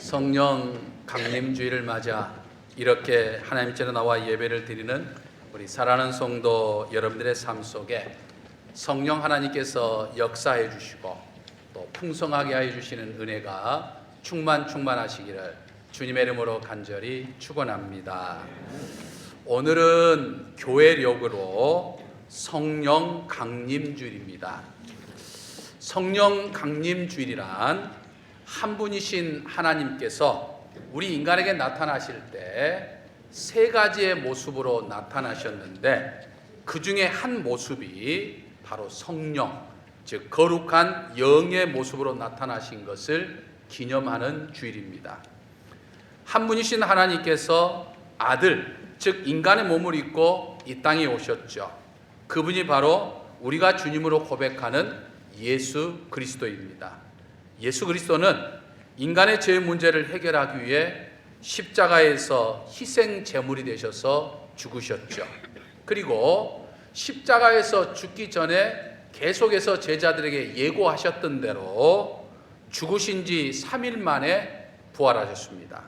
성령 강림주의를 맞아 이렇게 하나님 전에 나와 예배를 드리는 우리 사랑하는 성도 여러분들의 삶 속에 성령 하나님께서 역사해 주시고 또 풍성하게 하여 주시는 은혜가 충만하시기를 주님의 이름으로 간절히 축원합니다. 오늘은 교회력으로 성령 강림주일입니다. 성령 강림주일이란 한 분이신 하나님께서 우리 인간에게 나타나실 때 세 가지의 모습으로 나타나셨는데 그 중에 한 모습이 바로 성령, 즉 거룩한 영의 모습으로 나타나신 것을 기념하는 주일입니다. 한 분이신 하나님께서 아들, 즉 인간의 몸을 입고 이 땅에 오셨죠. 그분이 바로 우리가 주님으로 고백하는 예수 그리스도입니다. 예수 그리스도는 인간의 죄 문제를 해결하기 위해 십자가에서 희생 제물이 되셔서 죽으셨죠. 그리고 십자가에서 죽기 전에 계속해서 제자들에게 예고하셨던 대로 죽으신 지 3일 만에 부활하셨습니다.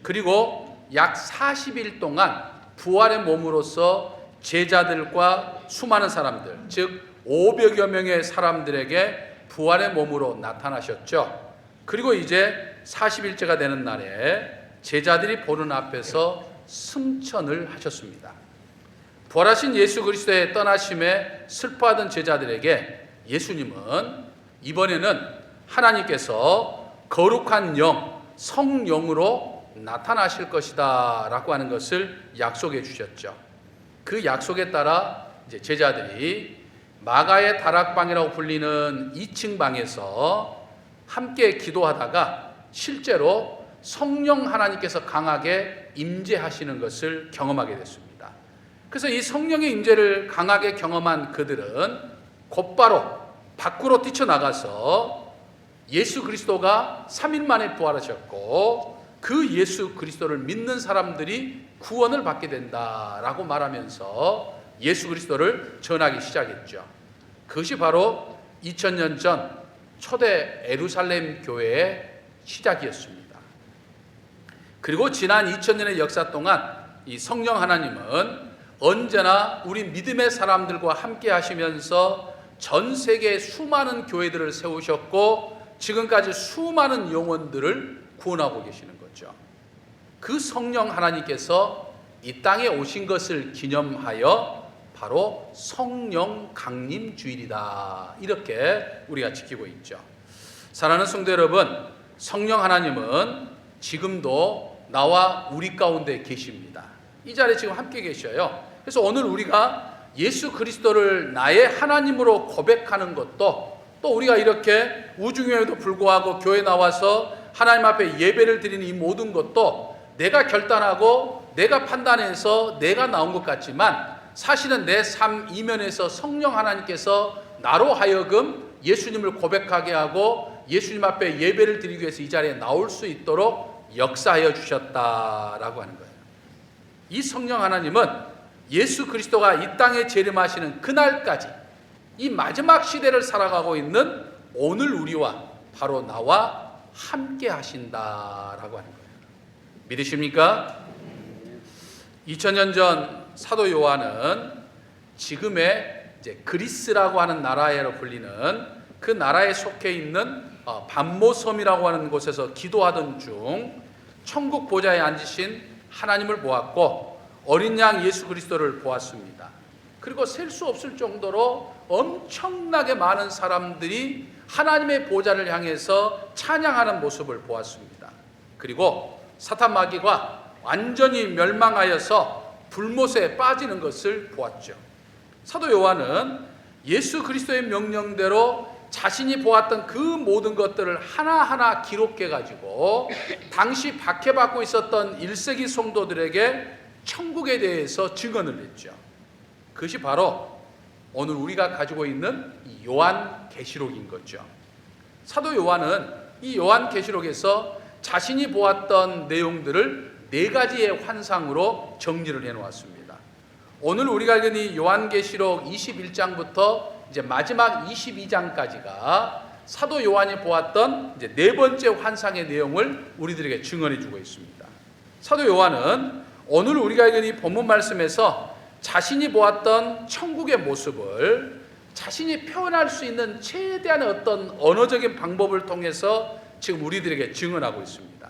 그리고 약 40일 동안 부활의 몸으로서 제자들과 수많은 사람들, 즉 500여 명의 사람들에게 부활의 몸으로 나타나셨죠. 그리고 이제 40일째가 되는 날에 제자들이 보는 앞에서 승천을 하셨습니다. 부활하신 예수 그리스도의 떠나심에 슬퍼하던 제자들에게 예수님은 이번에는 하나님께서 거룩한 영, 성령으로 나타나실 것이다 라고 하는 것을 약속해 주셨죠. 그 약속에 따라 이제 제자들이 마가의 다락방이라고 불리는 2층 방에서 함께 기도하다가 실제로 성령 하나님께서 강하게 임재하시는 것을 경험하게 됐습니다. 그래서 이 성령의 임재를 강하게 경험한 그들은 곧바로 밖으로 뛰쳐나가서 예수 그리스도가 3일 만에 부활하셨고 그 예수 그리스도를 믿는 사람들이 구원을 받게 된다라고 말하면서 예수 그리스도를 전하기 시작했죠. 그것이 바로 2000년 전 초대 예루살렘 교회의 시작이었습니다. 그리고 지난 2000년의 역사 동안 이 성령 하나님은 언제나 우리 믿음의 사람들과 함께 하시면서 전 세계에 수많은 교회들을 세우셨고 지금까지 수많은 영혼들을 구원하고 계시는 거죠. 그 성령 하나님께서 이 땅에 오신 것을 기념하여 바로 성령 강림 주일이다, 이렇게 우리가 지키고 있죠. 사랑하는 성도 여러분, 성령 하나님은 지금도 나와 우리 가운데 계십니다. 이 자리에 지금 함께 계셔요. 그래서 오늘 우리가 예수 그리스도를 나의 하나님으로 고백하는 것도, 또 우리가 이렇게 우중에도 불구하고 교회 나와서 하나님 앞에 예배를 드리는 이 모든 것도 내가 결단하고 내가 판단해서 내가 나온 것 같지만 사실은 내 삶 이면에서 성령 하나님께서 나로 하여금 예수님을 고백하게 하고 예수님 앞에 예배를 드리기 위해서 이 자리에 나올 수 있도록 역사하여 주셨다라고 하는 거예요. 이 성령 하나님은 예수 그리스도가 이 땅에 재림하시는 그날까지 이 마지막 시대를 살아가고 있는 오늘 우리와 바로 나와 함께 하신다라고 하는 거예요. 믿으십니까? 2000년 전 사도 요한은 지금의 이제 그리스라고 하는 나라로 불리는 그 나라에 속해 있는 반모섬이라고 하는 곳에서 기도하던 중 천국 보좌에 앉으신 하나님을 보았고 어린 양 예수 그리스도를 보았습니다. 그리고 셀 수 없을 정도로 엄청나게 많은 사람들이 하나님의 보좌를 향해서 찬양하는 모습을 보았습니다. 그리고 사탄 마귀가 완전히 멸망하여서 불못에 빠지는 것을 보았죠. 사도 요한은 예수 그리스도의 명령대로 자신이 보았던 그 모든 것들을 하나하나 기록해가지고 당시 박해받고 있었던 1세기 성도들에게 천국에 대해서 증언을 했죠. 그것이 바로 오늘 우리가 가지고 있는 이 요한계시록인 거죠. 사도 요한은 이 요한계시록에서 자신이 보았던 내용들을 4가지의 환상으로 정리를 해놓았습니다. 오늘 우리가 읽은 이 요한계시록 21장부터 이제 마지막 22장까지가 사도 요한이 보았던 이제 네 번째 환상의 내용을 우리들에게 증언해 주고 있습니다. 사도 요한은 오늘 우리가 읽은 이 본문 말씀에서 자신이 보았던 천국의 모습을 자신이 표현할 수 있는 최대한 어떤 언어적인 방법을 통해서 지금 우리들에게 증언하고 있습니다.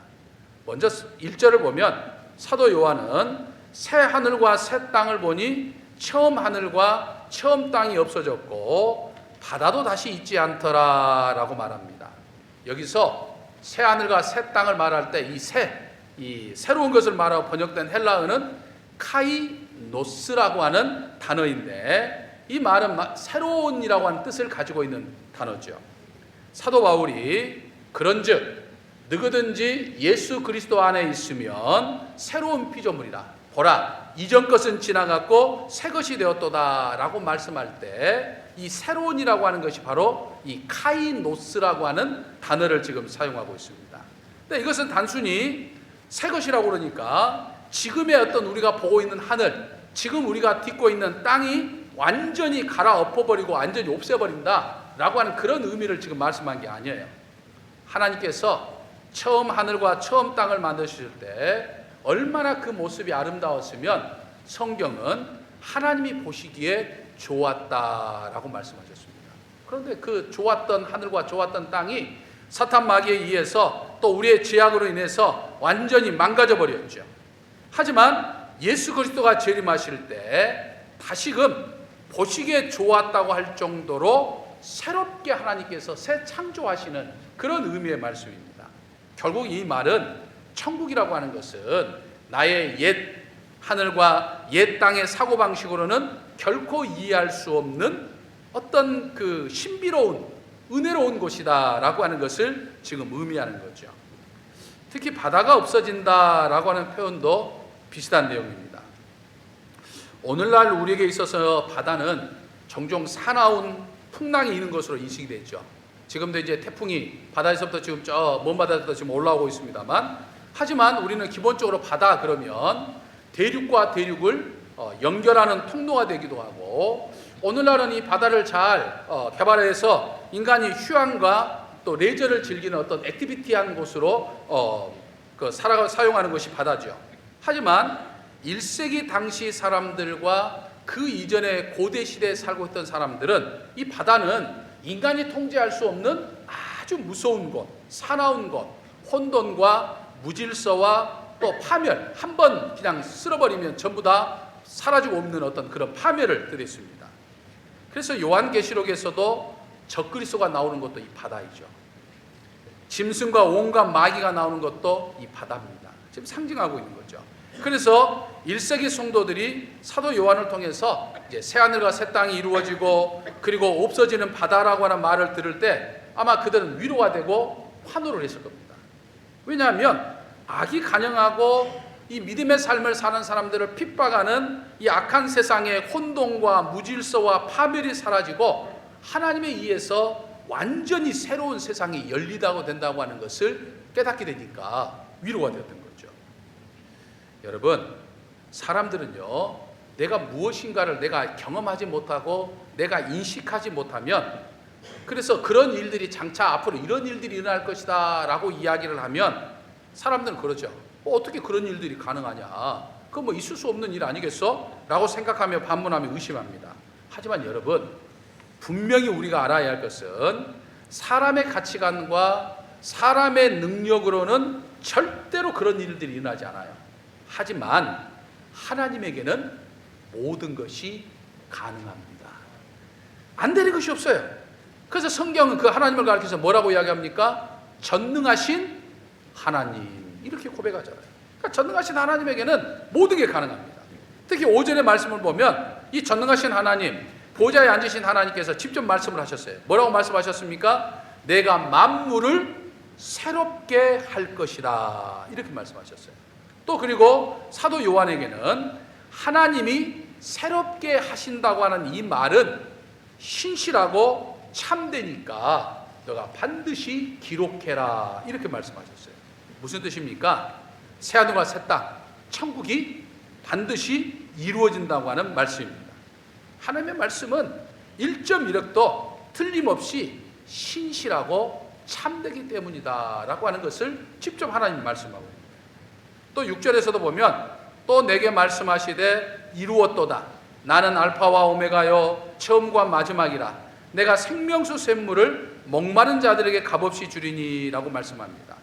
먼저 1절을 보면 사도 요한은 새 하늘과 새 땅을 보니 처음 하늘과 처음 땅이 없어졌고 바다도 다시 있지 않더라 라고 말합니다. 여기서 새 하늘과 새 땅을 말할 때 이 새로운 것을 말하고 번역된 헬라어는 카이노스라고 하는 단어인데 이 말은 새로운이라고 하는 뜻을 가지고 있는 단어죠. 사도 바울이 그런즉 누구든지 예수 그리스도 안에 있으면 새로운 피조물이라. 보라, 이전 것은 지나갔고 새 것이 되었도다 라고 말씀할 때 이 새로운이라고 하는 것이 바로 이 카이노스라고 하는 단어를 지금 사용하고 있습니다. 근데 이것은 단순히 새 것이라고 그러니까 지금의 어떤 우리가 보고 있는 하늘, 지금 우리가 딛고 있는 땅이 완전히 갈아엎어버리고 완전히 없애버린다 라고 하는 그런 의미를 지금 말씀한 게 아니에요. 하나님께서 처음 하늘과 처음 땅을 만드실 때 얼마나 그 모습이 아름다웠으면 성경은 하나님이 보시기에 좋았다라고 말씀하셨습니다. 그런데 그 좋았던 하늘과 좋았던 땅이 사탄 마귀에 의해서 또 우리의 죄악으로 인해서 완전히 망가져 버렸죠. 하지만 예수 그리스도가 재림하실 때 다시금 보시기에 좋았다고 할 정도로 새롭게 하나님께서 새 창조하시는 그런 의미의 말씀입니다. 결국 이 말은 천국이라고 하는 것은 나의 옛 하늘과 옛 땅의 사고방식으로는 결코 이해할 수 없는 어떤 그 신비로운 은혜로운 곳이다 라고 하는 것을 지금 의미하는 거죠. 특히 바다가 없어진다 라고 하는 표현도 비슷한 내용입니다. 오늘날 우리에게 있어서 바다는 종종 사나운 풍랑이 있는 것으로 인식이 되죠. 지금도 이제 태풍이 바다에서부터 지금 저 먼 바다에서 지금 올라오고 있습니다만, 하지만 우리는 기본적으로 바다 그러면 대륙과 대륙을 연결하는 통로가 되기도 하고, 오늘날은 이 바다를 잘 개발해서 인간이 휴양과 또 레저를 즐기는 어떤 액티비티한 곳으로 사용하는 것이 바다죠. 하지만 1세기 당시 사람들과 그 이전에 고대 시대에 살고 있던 사람들은 이 바다는 인간이 통제할 수 없는 아주 무서운 곳, 사나운 곳, 혼돈과 무질서와 또 파멸, 한번 그냥 쓸어버리면 전부 다 사라지고 없는 어떤 그런 파멸을 뜻했습니다. 그래서 요한계시록에서도 적그리스도가 나오는 것도 이 바다이죠. 짐승과 온갖 마귀가 나오는 것도 이 바다입니다. 지금 상징하고 있는 거죠. 그래서 1세기 성도들이 사도 요한을 통해서 이제 새하늘과 새 땅이 이루어지고 그리고 없어지는 바다라고 하는 말을 들을 때 아마 그들은 위로가 되고 환호를 했을 겁니다. 왜냐하면 악이 간영하고 이 믿음의 삶을 사는 사람들을 핍박하는 이 악한 세상의 혼돈과 무질서와 파멸이 사라지고 하나님에 의해서 완전히 새로운 세상이 열리다고 된다고 하는 것을 깨닫게 되니까 위로가 되었던 거죠. 여러분, 사람들은요, 내가 무엇인가를 내가 경험하지 못하고 내가 인식하지 못하면, 그래서 그런 일들이 장차 앞으로 이런 일들이 일어날 것이다 라고 이야기를 하면 사람들은 그러죠. 어떻게 그런 일들이 가능하냐, 그건 뭐 있을 수 없는 일 아니겠어? 라고 생각하며 반문하며 의심합니다. 하지만 여러분, 분명히 우리가 알아야 할 것은 사람의 가치관과 사람의 능력으로는 절대로 그런 일들이 일어나지 않아요. 하지만 하나님에게는 모든 것이 가능합니다. 안 되는 것이 없어요. 그래서 성경은 그 하나님을 가리켜서 뭐라고 이야기합니까? 전능하신 하나님, 이렇게 고백하잖아요. 그러니까 전능하신 하나님에게는 모든 게 가능합니다. 특히 5절의 말씀을 보면 이 전능하신 하나님, 보좌에 앉으신 하나님께서 직접 말씀을 하셨어요. 뭐라고 말씀하셨습니까? 내가 만물을 새롭게 할 것이다, 이렇게 말씀하셨어요. 또 그리고 사도 요한에게는 하나님이 새롭게 하신다고 하는 이 말은 신실하고 참되니까 너가 반드시 기록해라, 이렇게 말씀하셨어요. 무슨 뜻입니까? 새하늘과 새 땅, 천국이 반드시 이루어진다고 하는 말씀입니다. 하나님의 말씀은 1.1억도 틀림없이 신실하고 참되기 때문이다라고 하는 것을 직접 하나님이 말씀하고 있습니다. 또 6절에서도 보면 또 내게 말씀하시되 이루었도다. 나는 알파와 오메가요 처음과 마지막이라. 내가 생명수 샘물을 목마른 자들에게 값없이 주리니 라고 말씀합니다.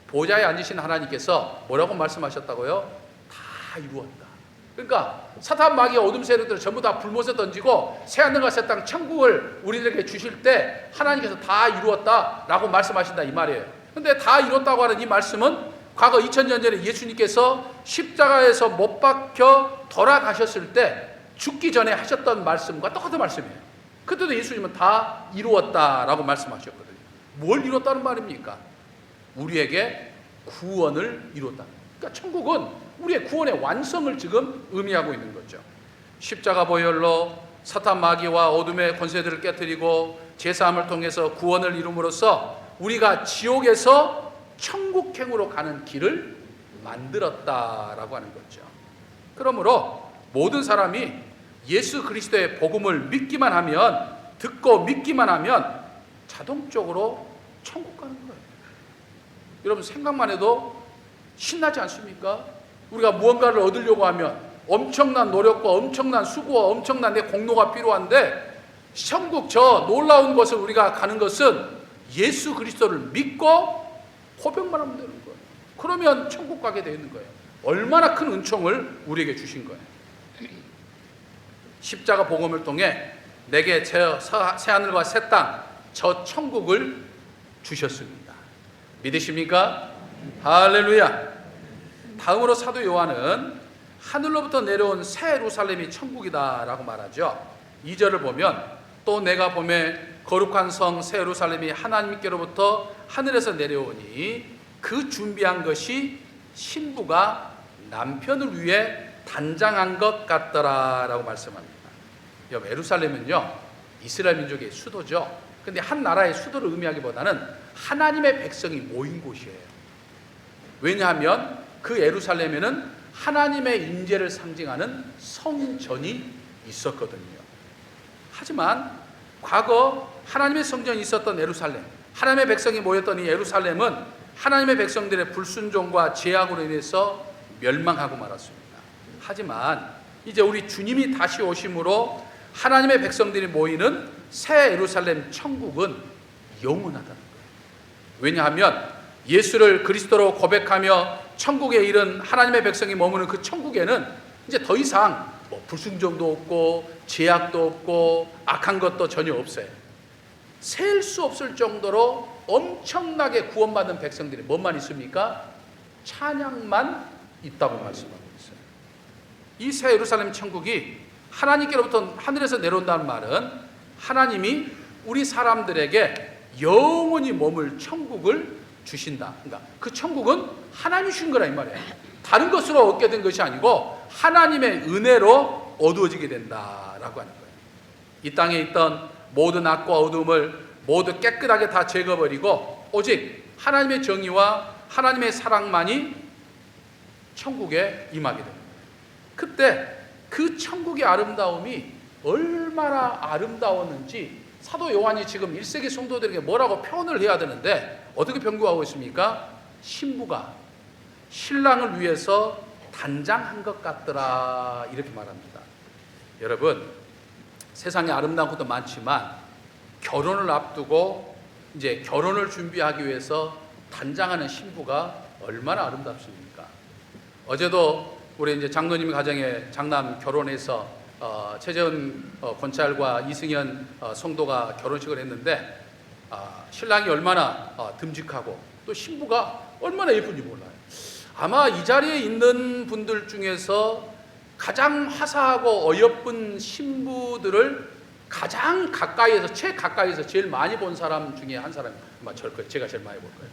보좌에 앉으신 하나님께서 뭐라고 말씀하셨다고요? 다 이루었다. 그러니까 사탄 마귀와 어둠 세력들을 전부 다 불못에 던지고 새하늘과 새 땅 천국을 우리들에게 주실 때 하나님께서 다 이루었다라고 말씀하신다 이 말이에요. 근데 다 이뤘다고 하는 이 말씀은 과거 2000년 전에 예수님께서 십자가에서 못 박혀 돌아가셨을 때 죽기 전에 하셨던 말씀과 똑같은 말씀이에요. 그때도 예수님은 다 이루었다라고 말씀하셨거든요. 뭘 이뤘다는 말입니까? 우리에게 구원을 이뤘다. 그러니까 천국은 우리의 구원의 완성을 지금 의미하고 있는 거죠. 십자가 보혈로 사탄 마귀와 어둠의 권세들을 깨뜨리고 제사함을 통해서 구원을 이룸으로써 우리가 지옥에서 천국행으로 가는 길을 만들었다라고 하는 거죠. 그러므로 모든 사람이 예수 그리스도의 복음을 믿기만 하면, 듣고 믿기만 하면 자동적으로 천국 가는 거예요. 여러분 생각만 해도 신나지 않습니까? 우리가 무언가를 얻으려고 하면 엄청난 노력과 엄청난 수고와 엄청난 내 공로가 필요한데, 천국 저 놀라운 것을 우리가 가는 것은 예수 그리스도를 믿고 고백만 하면 되는 거예요. 그러면 천국 가게 되는 거예요. 얼마나 큰 은총을 우리에게 주신 거예요. 십자가 복음을 통해 내게 새하늘과 새 땅, 저 천국을 주셨습니다. 믿으십니까? 할렐루야. 다음으로 사도 요한은 하늘로부터 내려온 새 예루살렘이 천국이다라고 말하죠. 2절을 보면 또 내가 보매 거룩한 성 새 예루살렘이 하나님께로부터 하늘에서 내려오니 그 준비한 것이 신부가 남편을 위해 단장한 것 같더라라고 말씀합니다. 예루살렘은요 이스라엘 민족의 수도죠. 근데 한 나라의 수도를 의미하기보다는 하나님의 백성이 모인 곳이에요. 왜냐하면 그 예루살렘에는 하나님의 임재를 상징하는 성전이 있었거든요. 하지만 과거 하나님의 성전이 있었던 예루살렘, 하나님의 백성이 모였던 이 예루살렘은 하나님의 백성들의 불순종과 죄악으로 인해서 멸망하고 말았습니다. 하지만 이제 우리 주님이 다시 오심으로 하나님의 백성들이 모이는 새 예루살렘 천국은 영원하다는 거예요. 왜냐하면 예수를 그리스도로 고백하며 천국에 이른 하나님의 백성이 머무는 그 천국에는 이제 더 이상 불순종도 없고 죄악도 없고 악한 것도 전혀 없어요. 셀 수 없을 정도로 엄청나게 구원받은 백성들이 뭐만 있습니까? 찬양만 있다고 말씀하고 있어요. 이 새 예루살렘 천국이 하나님께로부터 하늘에서 내려온다는 말은 하나님이 우리 사람들에게 영원히 머물 천국을 주신다. 그러니까 그 천국은 하나님이 주신 거라 이 말이에요. 다른 것으로 얻게 된 것이 아니고 하나님의 은혜로 어두워지게 된다라고 하는 거예요. 이 땅에 있던 모든 악과 어둠을 모두 깨끗하게 다 제거버리고 오직 하나님의 정의와 하나님의 사랑만이 천국에 임하게 됩니다. 그때 그 천국의 아름다움이 얼마나 아름다웠는지 사도 요한이 지금 1세기 성도들에게 뭐라고 표현을 해야 되는데 어떻게 변구하고 있습니까? 신부가 신랑을 위해서 단장한 것 같더라 이렇게 말합니다. 여러분 세상에 아름다운 것도 많지만 결혼을 앞두고 이제 결혼을 준비하기 위해서 단장하는 신부가 얼마나 아름답습니까? 어제도 우리 이제 장로님 가정에 장남 결혼해서 최재훈 권찰과 이승현 성도가 결혼식을 했는데 신랑이 얼마나 듬직하고 또 신부가 얼마나 예쁜지 몰라요. 아마 이 자리에 있는 분들 중에서 가장 화사하고 어여쁜 신부들을 가장 가까이에서 최가까이에서 제일 많이 본 사람 중에 한 사람이 아마 제가 제일 많이 볼 거예요.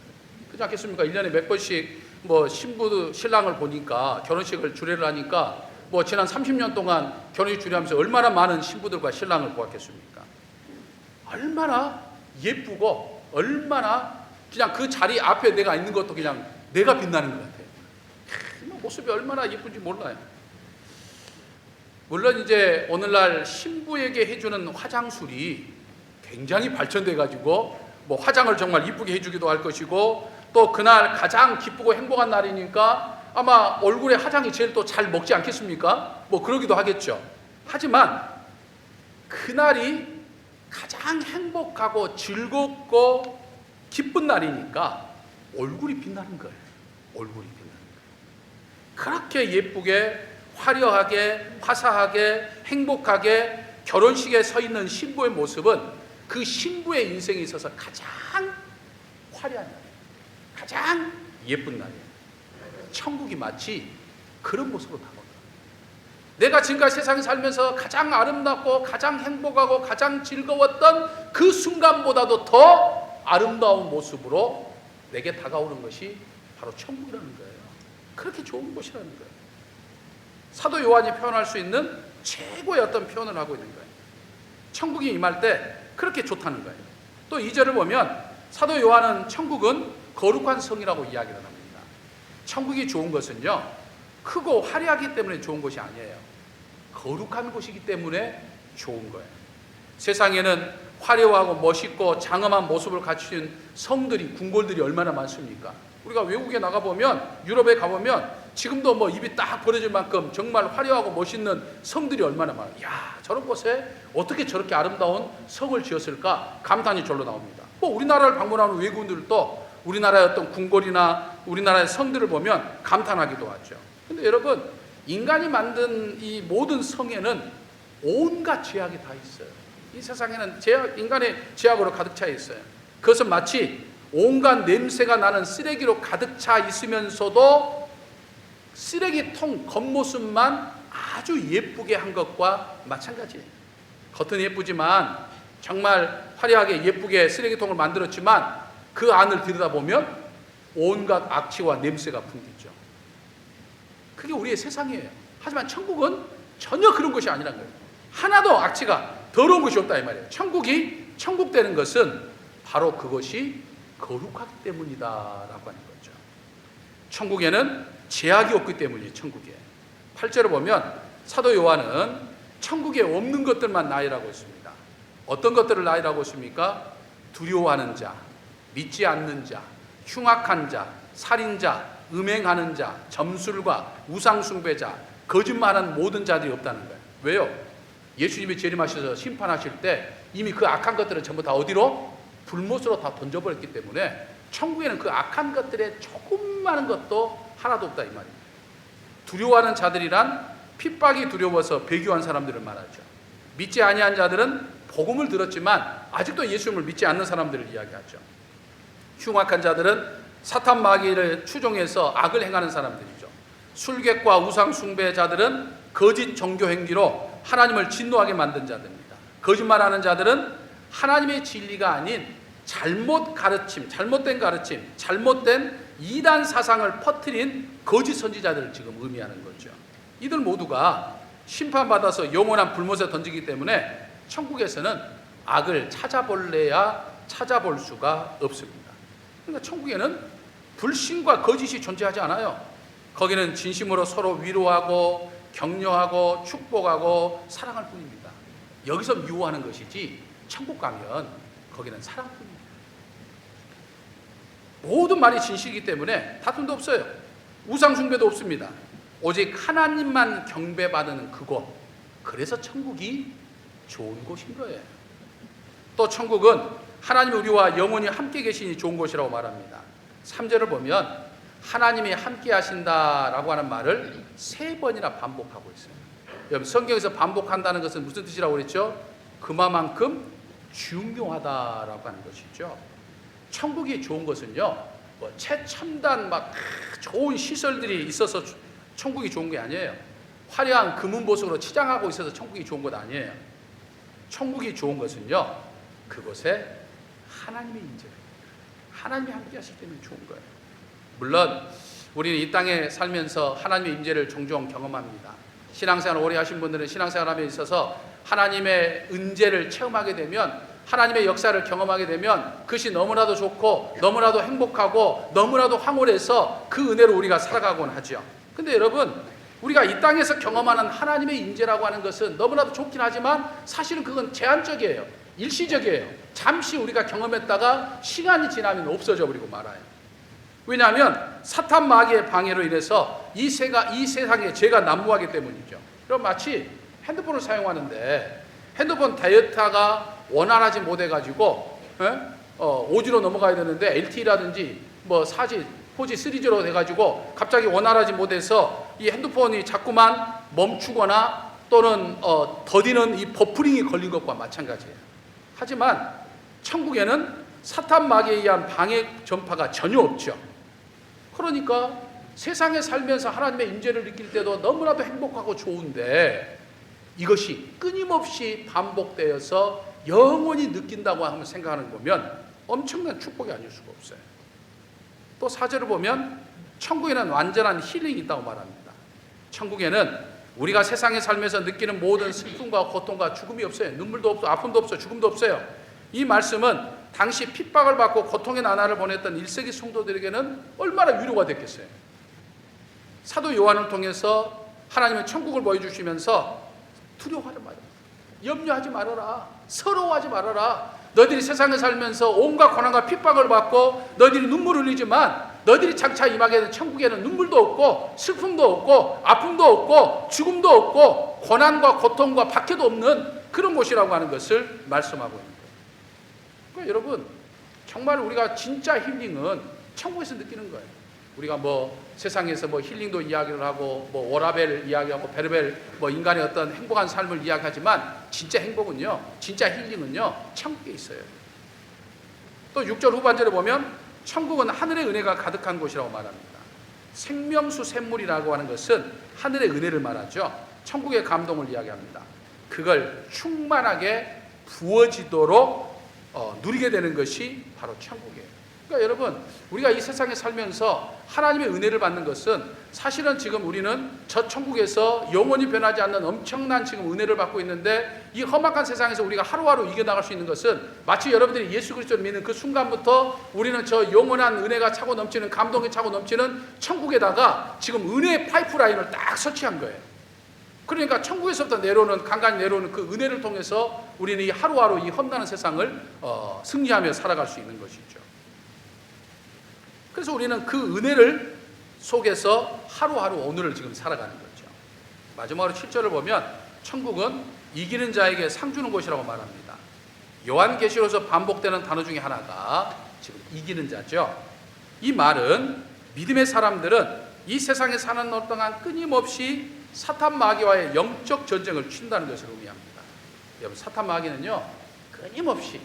그렇지 않겠습니까? 1년에 몇 번씩 신랑을 보니까 결혼식을 주례를 하니까 지난 30년 동안 결혼식 주례하면서 얼마나 많은 신부들과 신랑을 보았겠습니까? 얼마나 예쁘고 얼마나 그냥 그 자리 앞에 내가 있는 것도 그냥 내가 빛나는 것 같아요. 모습이 얼마나 예쁜지 몰라요. 물론 이제 오늘날 신부에게 해주는 화장술이 굉장히 발전돼 가지고 뭐 화장을 정말 이쁘게 해주기도 할 것이고, 또 그날 가장 기쁘고 행복한 날이니까 아마 얼굴에 화장이 제일 또 잘 먹지 않겠습니까? 뭐 그러기도 하겠죠. 하지만 그날이 가장 행복하고 즐겁고 기쁜 날이니까 얼굴이 빛나는 거예요. 얼굴이 빛나는 거예요. 그렇게 예쁘게 화려하게 화사하게 행복하게 결혼식에 서 있는 신부의 모습은 그 신부의 인생에 있어서 가장 화려한 날이에요. 가장 예쁜 날이에요. 천국이 마치 그런 모습으로 다가온다. 내가 지금까지 세상에 살면서 가장 아름답고 가장 행복하고 가장 즐거웠던 그 순간보다도 더 아름다운 모습으로 내게 다가오는 것이 바로 천국이라는 거예요. 그렇게 좋은 곳이라는 거예요. 사도 요한이 표현할 수 있는 최고의 어떤 표현을 하고 있는 거예요. 천국이 임할 때 그렇게 좋다는 거예요. 또 2절을 보면 사도 요한은 천국은 거룩한 성이라고 이야기를 합니다. 천국이 좋은 것은요, 크고 화려하기 때문에 좋은 것이 아니에요. 거룩한 곳이기 때문에 좋은 거예요. 세상에는 화려하고 멋있고 장엄한 모습을 갖춘 성들이, 궁궐들이 얼마나 많습니까? 우리가 외국에 나가보면, 유럽에 가보면 지금도 뭐 입이 딱 벌어질 만큼 정말 화려하고 멋있는 성들이 얼마나 많아요. 야, 저런 곳에 어떻게 저렇게 아름다운 성을 지었을까 감탄이 절로 나옵니다. 뭐 우리나라를 방문하는 외국인들도 우리나라의 어떤 궁궐이나 우리나라의 성들을 보면 감탄하기도 하죠. 근데 여러분, 인간이 만든 이 모든 성에는 온갖 죄악이 다 있어요. 이 세상에는 인간의 죄악으로 가득 차 있어요. 그것은 마치 온갖 냄새가 나는 쓰레기로 가득 차 있으면서도 쓰레기통 겉모습만 아주 예쁘게 한 것과 마찬가지예요. 겉은 예쁘지만 정말 화려하게 예쁘게 쓰레기통을 만들었지만 그 안을 들여다보면 온갖 악취와 냄새가 풍기죠. 그게 우리의 세상이에요. 하지만 천국은 전혀 그런 것이 아니라는 거예요. 하나도 악취가 더러운 것이 없다 이 말이에요. 천국이 천국 되는 것은 바로 그것이 거룩하기 때문이다라고 하는 거죠. 천국에는 제약이 없기 때문이에요. 천국에 8절을 보면 사도 요한은 천국에 없는 것들만 나이라고 했습니다. 어떤 것들을 나이라고 했습니까? 두려워하는 자, 믿지 않는 자, 흉악한 자, 살인자, 음행하는 자, 점술가, 우상숭배자, 거짓말하는 모든 자들이 없다는 거예요. 왜요? 예수님이 재림하셔서 심판하실 때 이미 그 악한 것들은 전부 다 어디로? 불못으로 다 던져버렸기 때문에 천국에는 그 악한 것들의 조금만한 것도 하나도 없다 이 말입니다. 두려워하는 자들이란 핍박이 두려워서 배교한 사람들을 말하죠. 믿지 아니한 자들은 복음을 들었지만 아직도 예수님을 믿지 않는 사람들을 이야기하죠. 흉악한 자들은 사탄 마귀를 추종해서 악을 행하는 사람들이죠. 술객과 우상 숭배자들은 거짓 종교 행위로 하나님을 진노하게 만든 자들입니다. 거짓말하는 자들은 하나님의 진리가 아닌 잘못 가르침, 잘못된 가르침, 잘못된 이단 사상을 퍼뜨린 거짓 선지자들을 지금 의미하는 거죠. 이들 모두가 심판받아서 영원한 불못에 던지기 때문에 천국에서는 악을 찾아볼래야 찾아볼 수가 없습니다. 그러니까 천국에는 불신과 거짓이 존재하지 않아요. 거기는 진심으로 서로 위로하고 격려하고 축복하고 사랑할 뿐입니다. 여기서 미워하는 것이지 천국 가면 거기는 사랑뿐입니다. 모든 말이 진실이기 때문에 다툼도 없어요. 우상숭배도 없습니다. 오직 하나님만 경배받는 그곳, 그래서 천국이 좋은 곳인 거예요. 또 천국은 하나님이 우리와 영원히 함께 계시니 좋은 곳이라고 말합니다. 3절을 보면 하나님이 함께 하신다라고 하는 말을 3번이나 반복하고 있어요. 여러분, 성경에서 반복한다는 것은 무슨 뜻이라고 그랬죠? 그만큼 중요하다라고 하는 것이죠. 천국이 좋은 것은요, 뭐 최첨단 막 좋은 시설들이 있어서 천국이 좋은 게 아니에요. 화려한 금은보석으로 치장하고 있어서 천국이 좋은 것 아니에요. 천국이 좋은 것은요, 그곳에 하나님의 임재가 있다. 하나님이 함께 하시기 때문에 좋은 거예요. 물론 우리는 이 땅에 살면서 하나님의 임재를 종종 경험합니다. 신앙생활 오래 하신 분들은 신앙생활함에 있어서 하나님의 은혜를 체험하게 되면, 하나님의 역사를 경험하게 되면 그것이 너무나도 좋고 너무나도 행복하고 너무나도 황홀해서 그 은혜로 우리가 살아가곤 하죠. 근데 여러분, 우리가 이 땅에서 경험하는 하나님의 임재라고 하는 것은 너무나도 좋긴 하지만 사실은 그건 제한적이에요. 일시적이에요. 잠시 우리가 경험했다가 시간이 지나면 없어져 버리고 말아요. 왜냐하면 사탄 마귀의 방해로 인해서 이 세상에 죄가 난무하기 때문이죠. 그럼 마치 핸드폰을 사용하는데 핸드폰 데이터가 원활하지 못해가지고 5G로 넘어가야 되는데 LTE라든지 뭐 4G, 4G, 3G로 돼가지고 갑자기 원활하지 못해서 이 핸드폰이 자꾸만 멈추거나 또는 더디는 이 버프링이 걸린 것과 마찬가지예요. 하지만 천국에는 사탄 마귀에 의한 방해 전파가 전혀 없죠. 그러니까 세상에 살면서 하나님의 임재를 느낄 때도 너무나도 행복하고 좋은데 이것이 끊임없이 반복되어서 영원히 느낀다고 하면 생각하는 거 보면 엄청난 축복이 아닐 수가 없어요. 또 4절을 보면 천국에는 완전한 힐링이 있다고 말합니다. 천국에는 우리가 세상에 살면서 느끼는 모든 슬픔과 고통과 죽음이 없어요. 눈물도 없어, 아픔도 없어, 죽음도 없어요. 이 말씀은 당시 핍박을 받고 고통의 나날을 보냈던 1세기 성도들에게는 얼마나 위로가 됐겠어요. 사도 요한을 통해서 하나님은 천국을 보여주시면서 두려워하지 말아라, 염려하지 말아라, 서러워하지 말아라. 너희들이 세상에 살면서 온갖 고난과 핍박을 받고 너희들이 눈물을 흘리지만 너희들이 장차 임하게 된 천국에는 눈물도 없고 슬픔도 없고 아픔도 없고 죽음도 없고 고난과 고통과 박해도 없는 그런 곳이라고 하는 것을 말씀하고 있는 거예요. 그러니까 여러분, 정말 우리가 진짜 힐링은 천국에서 느끼는 거예요. 우리가 뭐 세상에서 뭐 힐링도 이야기를 하고 뭐 워라벨 이야기하고 베르벨 뭐 인간의 어떤 행복한 삶을 이야기하지만 진짜 행복은요, 진짜 힐링은요 천국에 있어요. 또 6절 후반절에 보면 천국은 하늘의 은혜가 가득한 곳이라고 말합니다. 생명수 샘물이라고 하는 것은 하늘의 은혜를 말하죠. 천국의 감동을 이야기합니다. 그걸 충만하게 부어지도록 누리게 되는 것이 바로 천국이에요. 그러니까 여러분, 우리가 이 세상에 살면서 하나님의 은혜를 받는 것은 사실은 지금 우리는 저 천국에서 영원히 변하지 않는 엄청난 지금 은혜를 받고 있는데 이 험악한 세상에서 우리가 하루하루 이겨나갈 수 있는 것은 마치 여러분들이 예수 그리스도를 믿는 그 순간부터 우리는 저 영원한 은혜가 차고 넘치는, 감동이 차고 넘치는 천국에다가 지금 은혜의 파이프라인을 딱 설치한 거예요. 그러니까 천국에서부터 내려오는, 간간히 내려오는 그 은혜를 통해서 우리는 이 하루하루 이 험난한 세상을 승리하며 살아갈 수 있는 것이죠. 그래서 우리는 그 은혜를 속에서 하루하루 오늘을 지금 살아가는 거죠. 마지막으로 7절을 보면 천국은 이기는 자에게 상 주는 곳이라고 말합니다. 요한계시록에서 반복되는 단어 중에 하나가 지금 이기는 자죠. 이 말은 믿음의 사람들은 이 세상에 사는 날 동안 끊임없이 사탄 마귀와의 영적 전쟁을 친다는 것을 의미합니다. 여러분, 사탄 마귀는요 끊임없이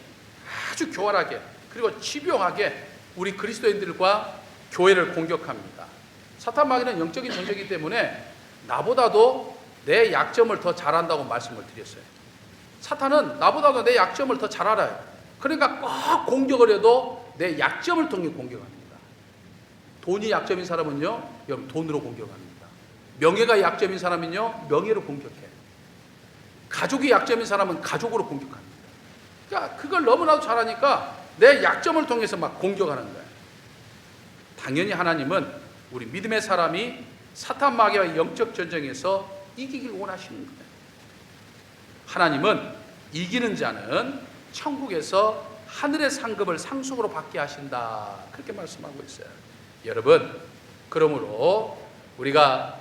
아주 교활하게 그리고 집요하게 우리 그리스도인들과 교회를 공격합니다. 사탄 마귀는 영적인 전쟁이기 때문에 나보다도 내 약점을 더 잘한다고 말씀을 드렸어요. 사탄은 나보다도 내 약점을 더 잘 알아요. 그러니까 꼭 공격을 해도 내 약점을 통해 공격합니다. 돈이 약점인 사람은요, 여러분 돈으로 공격합니다. 명예가 약점인 사람은요, 명예로 공격해요. 가족이 약점인 사람은 가족으로 공격합니다. 그러니까 그걸 너무나도 잘하니까 내 약점을 통해서 막 공격하는 거예요. 당연히 하나님은 우리 믿음의 사람이 사탄 마귀와의 영적 전쟁에서 이기길 원하시는 거예요. 하나님은 이기는 자는 천국에서 하늘의 상급을 상속으로 받게 하신다, 그렇게 말씀하고 있어요. 여러분, 그러므로 우리가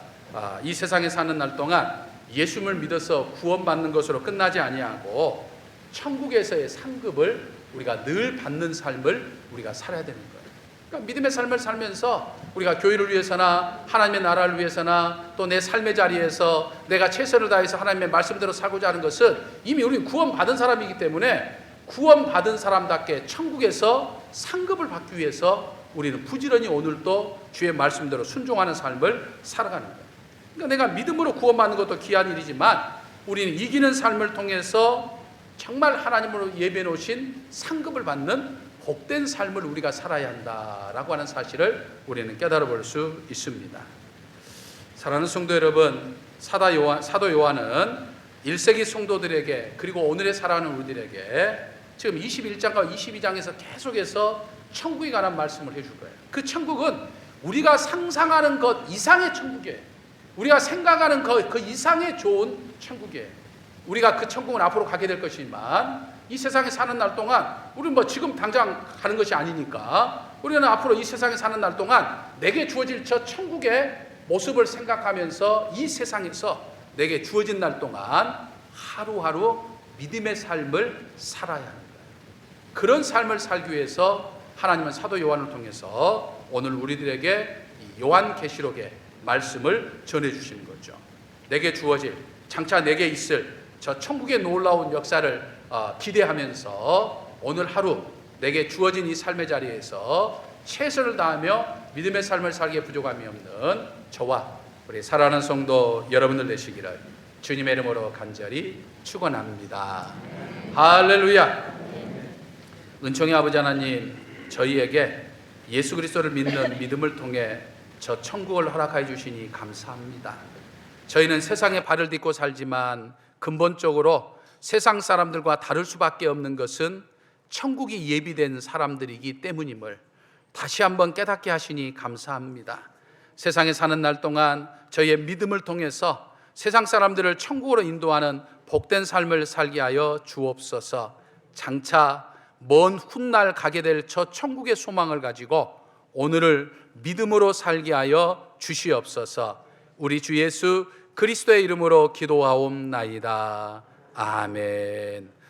이 세상에 사는 날 동안 예수님을 믿어서 구원받는 것으로 끝나지 아니하고 천국에서의 상급을 우리가 늘 받는 삶을 우리가 살아야 되는 거예요. 그러니까 믿음의 삶을 살면서 우리가 교회를 위해서나 하나님의 나라를 위해서나 또 내 삶의 자리에서 내가 최선을 다해서 하나님의 말씀대로 살고자 하는 것은 이미 우리는 구원받은 사람이기 때문에 구원받은 사람답게 천국에서 상급을 받기 위해서 우리는 부지런히 오늘도 주의 말씀대로 순종하는 삶을 살아가는 거예요. 그러니까 내가 믿음으로 구원받는 것도 귀한 일이지만 우리는 이기는 삶을 통해서 정말 하나님으로 예비해 놓으신 상급을 받는 복된 삶을 우리가 살아야 한다라고 하는 사실을 우리는 깨달아 볼 수 있습니다. 사랑하는 성도 여러분, 사도 요한은 1세기 성도들에게 그리고 오늘의 살아가는 우리들에게 지금 21장과 22장에서 계속해서 천국에 관한 말씀을 해줄 거예요. 그 천국은 우리가 상상하는 것 이상의 천국이에요. 우리가 생각하는 그 이상의 좋은 천국이에요. 우리가 그 천국은 앞으로 가게 될 것이지만 이 세상에 사는 날 동안 우리는 뭐 지금 당장 하는 것이 아니니까 우리는 앞으로 이 세상에 사는 날 동안 내게 주어질 저 천국의 모습을 생각하면서 이 세상에서 내게 주어진 날 동안 하루하루 믿음의 삶을 살아야 하는 거예요. 그런 삶을 살기 위해서 하나님은 사도 요한을 통해서 오늘 우리들에게 이 요한계시록의 말씀을 전해주시는 거죠. 내게 주어질, 장차 내게 있을 저 천국의 놀라운 역사를 기대하면서 오늘 하루 내게 주어진 이 삶의 자리에서 최선을 다하며 믿음의 삶을 살기에 부족함이 없는 저와 우리 사랑하는 성도 여러분들 되시기를 주님의 이름으로 간절히 축원합니다. 할렐루야. 은총의 아버지 하나님, 저희에게 예수 그리스도를 믿는 믿음을 통해 저 천국을 허락하여 주시니 감사합니다. 저희는 세상에 발을 딛고 살지만 근본적으로 세상 사람들과 다를 수밖에 없는 것은 천국이 예비된 사람들이기 때문임을 다시 한번 깨닫게 하시니 감사합니다. 세상에 사는 날 동안 저희의 믿음을 통해서 세상 사람들을 천국으로 인도하는 복된 삶을 살게 하여 주옵소서. 장차 먼 훗날 가게 될 저 천국의 소망을 가지고 오늘을 믿음으로 살게 하여 주시옵소서. 우리 주 예수 그리스도의 이름으로 기도하옵나이다. 아멘.